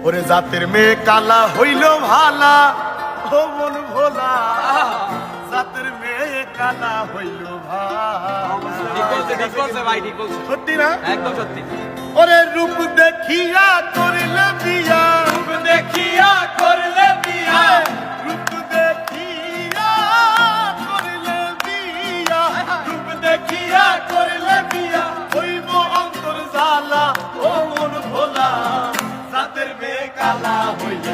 ওরে জাতের মেয়ে কালা হইল ভালা, ও মন ভোলা, জাতের মেয়ে কালা হইল ভালা। সত্যি না? একদম সত্যি। ওরে রূপ দেখিয়া করিলে বিয়া, রূপ দেখিয়া করলে বিয়া, রূপ দেখিয়া করিলে বিয়া, রূপ দেখিয়া করলে বিয়া, হইব অন্তর জ্বালা, ও মন ভোলা, জাতের মেয়ে কালা হইল